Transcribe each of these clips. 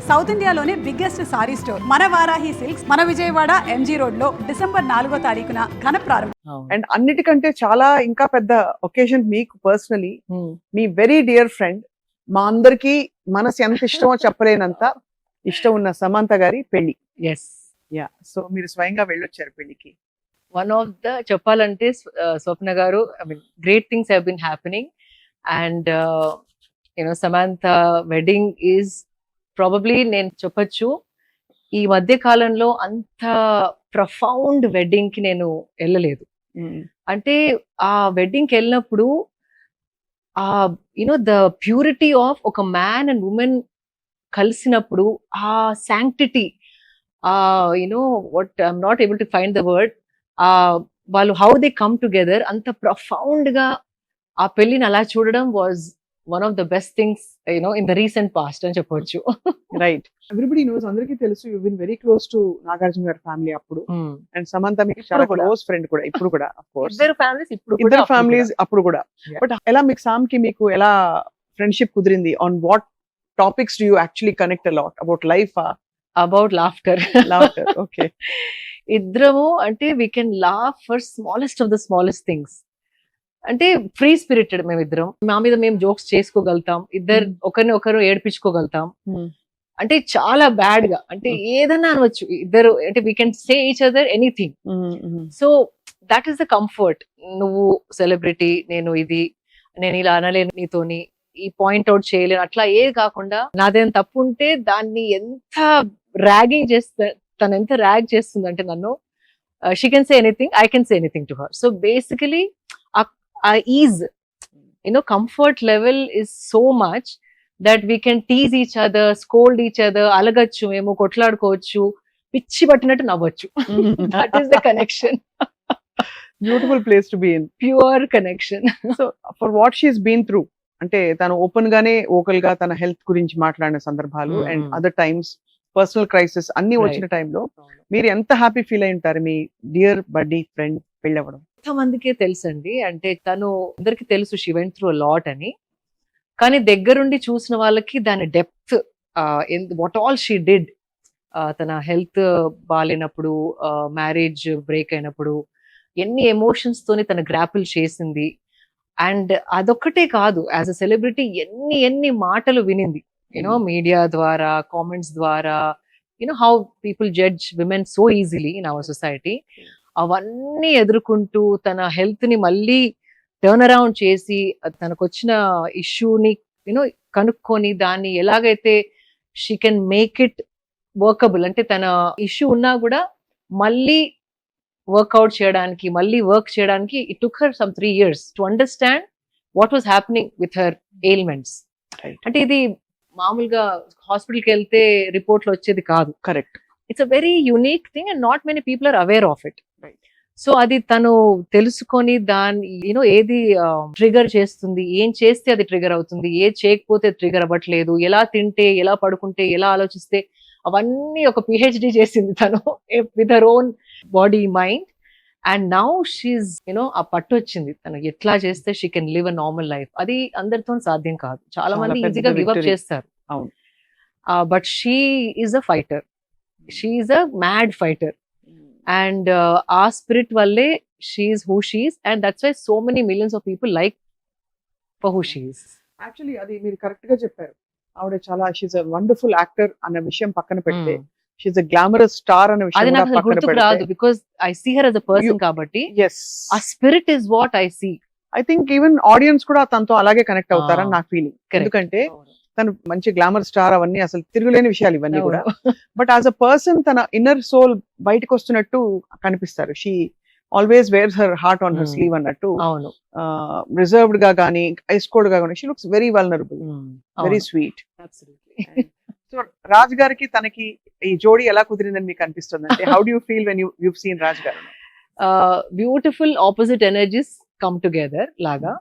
South ఇండియాలోనే biggest sorry store మన Varahi silks మన విజయవాడ ఎంజీ రోడ్ లో December 4వ తారీఖున ఘన ప్రారంభం. అండ్ అన్నిటికంటే చాలా ఇంకా పెద్ద ఒకేషన్ మీకు పర్సనలీ మీ వెరీ డియర్ ఫ్రెండ్, మా అందరికి మనసు ఎంత ఇష్టమో చెప్పలేనంత ఇష్టం ఉన్న సమంత గారి పెళ్లి. ఎస్, యా, సో మీరు స్వయంగా వెళ్ళొచ్చారు పెళ్లికి. వన్ ఆఫ్ ద చెప్పాలంటే స్వప్న గారు, I mean great things have been happening and Samantha wedding is probably నేను చెప్పొచ్చు ఈ మధ్య కాలంలో అంత ప్రొఫౌండ్ వెడ్డింగ్ కి నేను వెళ్ళలేదు. అంటే ఆ వెడ్డింగ్ కి వెళ్ళినప్పుడు ఆ ద ప్యూరిటీ ఆఫ్ ఒక మ్యాన్ అండ్ ఉమెన్ కలిసినప్పుడు ఆ sanctity, what I'm not able to find the word, వాళ్ళు హౌ దే కమ్ టుగెదర్ అంత ప్రొఫౌండ్ గా ఆ పెళ్లిని అలా చూడడం was one of the best things in the recent past అని చెప్పొచ్చు. రైట్, ఎవ్రీబడి నోస్, అందరికీ తెలుసు you been very close to Nagarjuna గారి ఫ్యామిలీ అప్పుడు, అండ్ సమంత మీకు చాలా క్లోజ్ ఫ్రెండ్ కూడా ఇప్పుడు కూడా. ఆఫ్ కోర్స్ ఇద్దరు ఫ్యామిలీస్ ఇద్దరు ఫ్యామిలీస్ అప్పుడు కూడా. బట్ ఎలా మీకు సామ్ కి మీకు ఎలా ఫ్రెండ్షిప్ కుదిరింది? On what topics do you actually connect a lot? About life, about laughter. Okay. ఇద్దరము అంటే we can laugh for smallest of the smallest things. అంటే ఫ్రీ స్పిరిటెడ్ మేమిద్దరం, మా మీద మేము జోక్స్ చేసుకోగలుగుతాం, ఇద్దరు ఒకరిని ఒకరు ఏడిపించుకోగలుగుతాం. అంటే చాలా బ్యాడ్ గా అంటే ఏదన్నా అనవచ్చు ఇద్దరు, అంటే we can say each other anything. So that is the comfort. నువ్వు సెలబ్రిటీ, నేను ఇది, నేను ఇలా అనలేను నీతోని, ఈ పాయింట్ అవుట్ చేయలేను, అట్లా ఏది కాకుండా నాదేం తప్పు ఉంటే దాన్ని ఎంత ర్యాగింగ్ చేస్తా, తను ఎంత ర్యాగ్ చేస్తుంది అంటే నన్ను, she can say anything, I can say anything to her. So basically ఆ is comfort level is so much that we can tease each other, scold each other, alagachchu, memo kotladukochu, pichi pattinattu navvachu. That is the connection. Beautiful place to be in. Pure connection. So for what she's been through, అంటే తను open గానే vocal గా తన health గురించి మాట్లాడిన సందర్భాలు and other times personal crisis అన్ని వచ్చిన టైంలో మీరు ఎంత హ్యాపీ ఫీల్ అయి ఉంటారు మీ డియర్ బడ్డీ ఫ్రెండ్ పెళ్ళవడం? ఎంతమందికే తెలుసండి, అంటే తను అందరికి తెలుసు she went through a lot అని, కానీ దగ్గరుండి చూసిన వాళ్ళకి దాని depth, what all she did, తన హెల్త్ బాగాలేనప్పుడు, మ్యారేజ్ బ్రేక్ అయినప్పుడు ఎన్ని ఎమోషన్స్ తోని తన గ్రాపిల్ చేసింది. అండ్ అదొక్కటే కాదు, యాజ్ అ సెలబ్రిటీ ఎన్ని మాటలు వినింది, మీడియా ద్వారా, కామెంట్స్ ద్వారా, how people judge women so easily in our society. అవన్నీ ఎదుర్కొంటూ తన హెల్త్ ని మళ్ళీ టర్న్ అరౌండ్ చేసి తనకు వచ్చిన ఇష్యూని కనుక్కొని దాన్ని ఎలాగైతే she can make it workable, అంటే తన ఇష్యూ ఉన్నా కూడా మళ్ళీ వర్క్అవుట్ చేయడానికి, మళ్ళీ వర్క్ చేయడానికి it took her some 3 years to understand what was happening with her ailments. అంటే ఇది మామూలుగా హాస్పిటల్కి వెళ్తే రిపోర్ట్లు వచ్చేది కాదు. Correct. It's a very unique thing and not many people are aware of it. So అది తను తెలుసుకొని దాన్ని ఏది ట్రిగర్ చేస్తుంది, ఏం చేస్తే అది ట్రిగర్ అవుతుంది, ఏది చేయకపోతే ట్రిగర్ అవ్వట్లేదు, ఎలా తింటే, ఎలా పడుకుంటే, ఎలా ఆలోచిస్తే, అవన్నీ ఒక పిహెచ్డి చేసింది తను with her own body mind. And now she ఆ పట్టు వచ్చింది, తను ఎట్లా చేస్తే she can live a normal life. అది అందరితో సాధ్యం కాదు, చాలా మంది ఈజీగా గివ్ అప్ చేస్తారు. But she is a fighter, she is a mad fighter. And ఆ స్పిరిట్ వల్లే she is who she is, and that's why so many millions of people like for who she is. Actually అది మీరు correct గా చెప్పారు. ఆవిడ చాలా she a wonderful actor అన్న విషయం పక్కన పెడితే, షీఈ్ అ గ్లామరస్ స్టార్ అనే విషయం అది నాకు గుర్తుకు రాదు, because I see her as a person కాబట్టి. ఆ spirit is what I see. I think even audience కూడా తనతో అలాగే కనెక్ట్ అవుతారని నాకు ఫీలింగ్. ఎందుకంటే తను మంచి గ్లామర్ స్టార్, అవన్నీ అసలు తిరుగులేని విషయాలు ఇవన్నీ కూడా. బట్ యాజ్ అ పర్సన్ తన ఇన్నర్ సోల్ బయటకు వస్తున్నట్టు కనిపిస్తారు. She always wears her heart on her sleeve అన్నట్టు. రిజర్వ్డ్ గా గానీ, ఐస్ కోల్డ్ గా గానీ, she looks very vulnerable, very sweet. So Raj గారికి తనకి ఈ జోడీ ఎలా కుదిరిందని మీకు అనిపిస్తుంది? అంటే how do you feel when you seen Raj గారు? Beautiful opposite energies come together లాగా.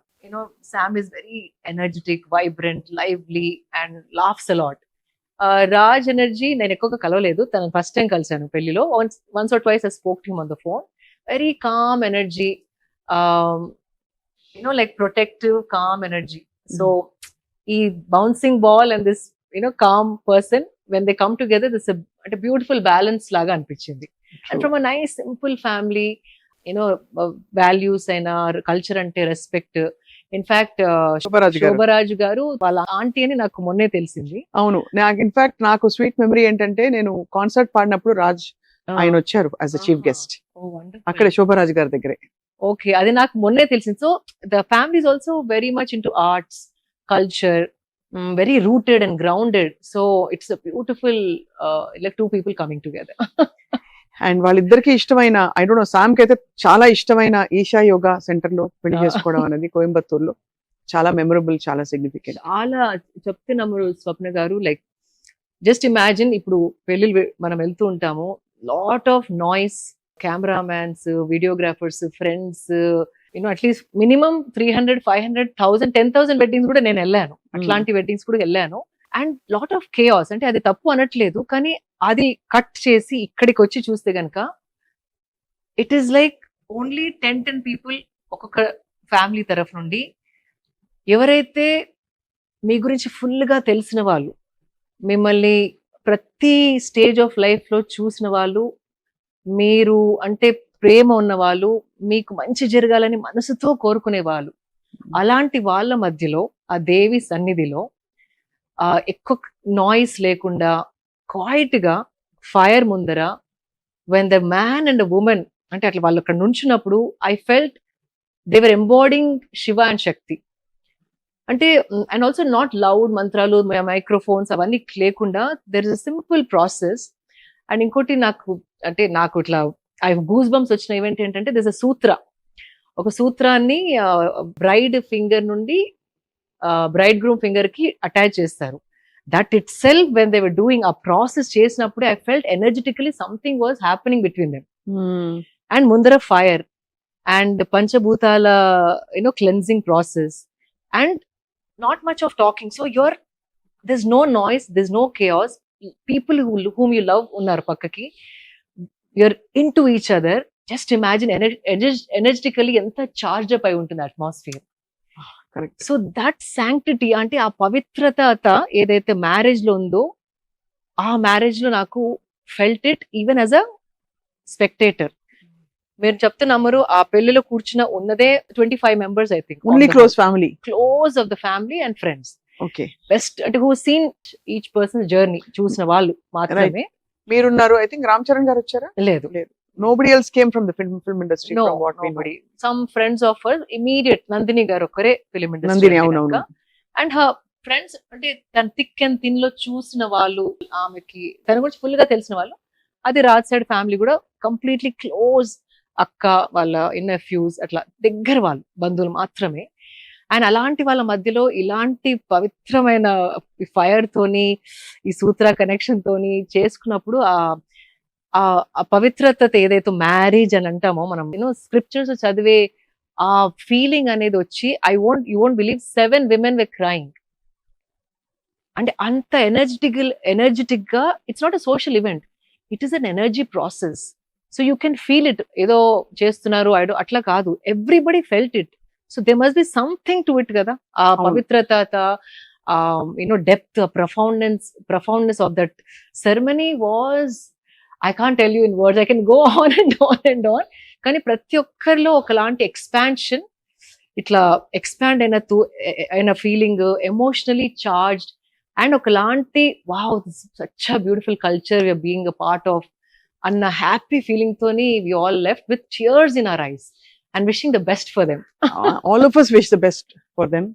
Sam is very energetic, vibrant, lively and laughs a lot. Raj energy నేను ఎక్కువగా కలవలేదు, తనని ఫస్ట్ టైం కలిసాను పెళ్లిలో. once or twice I spoke to him on the phone. Very calm energy, like protective, calm energy. So ఈ bouncing ball and this calm person when they come together this అంటే beautiful balance లాగా అనిపించింది. And from a nice simple family, you know values అయినా culture అంటే respect. In fact Shobha Raju గారు. శోభరాజు గారు వాళ్ళ aunty అని నాకు మొన్నే తెలిసింది. అవును, నాకు ఇన్ఫాక్ట్ నాకు స్వీట్ మెమరీ ఏంటంటే నేను కాన్సర్ట్ పాడినప్పుడు రాజ్ ఆయన వచ్చారు యాజ్ అ చీఫ్ గెస్ట్ అక్కడ శోభరాజు గారి దగ్గరే. ఓకే, అది నాకు మొన్నే తెలిసింది. So the family is also very much into arts, culture, very rooted and grounded. So it's a beautiful like two people coming together. And వాళ్ళిద్దరికి ఇష్టమైన, ఐ డోంట్ నో, సామ్ కి అయితే చాలా ఇష్టమైన ఈషా యోగా సెంటర్ లో పెళ్లి చేసుకోవడం అనేది కోయంబత్తూర్ లో చాలా మెమరబుల్, చాలా సిగ్నిఫికెంట్. చాలా చెప్తున్నాము స్వప్న గారు, లైక్ జస్ట్ ఇమాజిన్ ఇప్పుడు పెళ్లి మనం వెళ్తూ ఉంటాము, lot of noise, cameramans, videographers, friends, you know at least minimum 300, 500, 1000, 10,000 weddings కూడా నేను వెళ్ళాను. అట్లాంటి వెడ్డింగ్స్ కూడా వెళ్ళాను. అండ్ లాట్ ఆఫ్ కేయాస్, అంటే అది తప్పు అనట్లేదు, కానీ అది కట్ చేసి ఇక్కడికి వచ్చి చూస్తే గనక it is like only 10 people ఒక్కొక్క ఫ్యామిలీ తరఫు నుండి. ఎవరైతే మీ గురించి ఫుల్గా తెలిసిన వాళ్ళు, మిమ్మల్ని ప్రతి స్టేజ్ ఆఫ్ లైఫ్ లో చూసిన వాళ్ళు, మీరు అంటే ప్రేమ ఉన్న వాళ్ళు, మీకు మంచి జరగాలని మనసుతో కోరుకునే వాళ్ళు, అలాంటి వాళ్ళ మధ్యలో ఆ దేవి సన్నిధిలో ఎక్కువ నాయిస్ లేకుండా క్వైట్ గా ఫైర్ ముందర when the man and women అంటే అట్లా వాళ్ళు అక్కడ నుంచున్నప్పుడు I felt they were embodying Shiva and Shakti. అంటే అండ్ ఆల్సో నాట్ లౌడ్ మంత్రాలు, మైక్రోఫోన్స్ అవన్నీ లేకుండా there is a simple process. And ఇంకోటి నాకు ఇట్లా ఐ గూస్ బంప్స్ వచ్చిన ఈవెంట్ ఏంటంటే దిస్ అ సూత్ర, ఒక సూత్రాన్ని బ్రైడ్ ఫింగర్ నుండి బ్రైడ్ గ్రూమ్ ఫింగర్ కి అటాచ్ చేస్తారు. That itself when they were doing ఆ ప్రాసెస్ చేసినప్పుడు I felt ఎనర్జెటికలీ something was happening between them. And ముందర ఫైర్ అండ్ పంచభూతాల you know cleansing process and not much of talking, so there's no noise, there's no chaos. People whom you love unnar pakkaki, you're into each other. Just imagine energetically enta charged up ayi untundi atmosphere. Correct. So that sanctity ante aa pavitrata edaithe marriage lo undo, aa marriage lo naku felt it even as a spectator. మీరు చెప్తున్నమ్మరు ఆ పెళ్లిలో కూర్చున్న ఉన్నదే 25 members I think, only close family, close of the family and friends. Okay, best అంటే who seen each person journey చూసిన వాళ్ళు మాత్రమే. మీరున్నారు. ఐ థింక్ రామ్ చరణ్ గారు వచ్చారా? లేదు, nobody else came from the film industry. no, from what nobody. Some friends of her immediate, Nandini గారు ఒక్కరే ఫిలిం ఇండస్ట్రీ. నందిని, అవునవును. అండ్ హర్ ఫ్రెండ్స్ అంటే తన థిక్ అండ్ థిన్ లో చూసిన వాళ్ళు, ఆమెకి తన గురించి ఫుల్ గా తెలిసిన వాళ్ళు, అది రాజ్ సైడ్ ఫ్యామిలీ కూడా కంప్లీట్లీ క్లోజ్, అక్క వాళ్ళ నెఫ్యూస్ అట్లా దగ్గర వాళ్ళు, బంధువులు మాత్రమే. అండ్ అలాంటి వాళ్ళ మధ్యలో ఇలాంటి పవిత్రమైన ఫైర్ తోని, ఈ సూత్ర కనెక్షన్ తోని చేసుకున్నప్పుడు ఆ పవిత్రత ఏదైతే మ్యారేజ్ అని అంటామో మనం, యూనో స్క్రిప్చర్స్ చదివే ఆ ఫీలింగ్ అనేది వచ్చి you won't believe 7 women were crying. అంటే అంత ఎనర్జెటిక్ గా, it's not a social event, it is an energy process. So you can feel it, ఏదో చేస్తున్నారు అట్లా కాదు, everybody felt it. So they must be something to it కదా, ఆ పవిత్రత, you know depth, profoundness of that ceremony was, I can't tell you in words, I can go on and on and on. కానీ ప్రతి ఒక్కరిలో ఒకలాంటి expansion, ఇట్లా expand అయిన feeling, emotionally charged, and ఒకలాంటి wow such a beautiful culture we are being a part of అన్న happy feeling తోని we all left with tears in our eyes and wishing the best for them. All of us wish the best for them.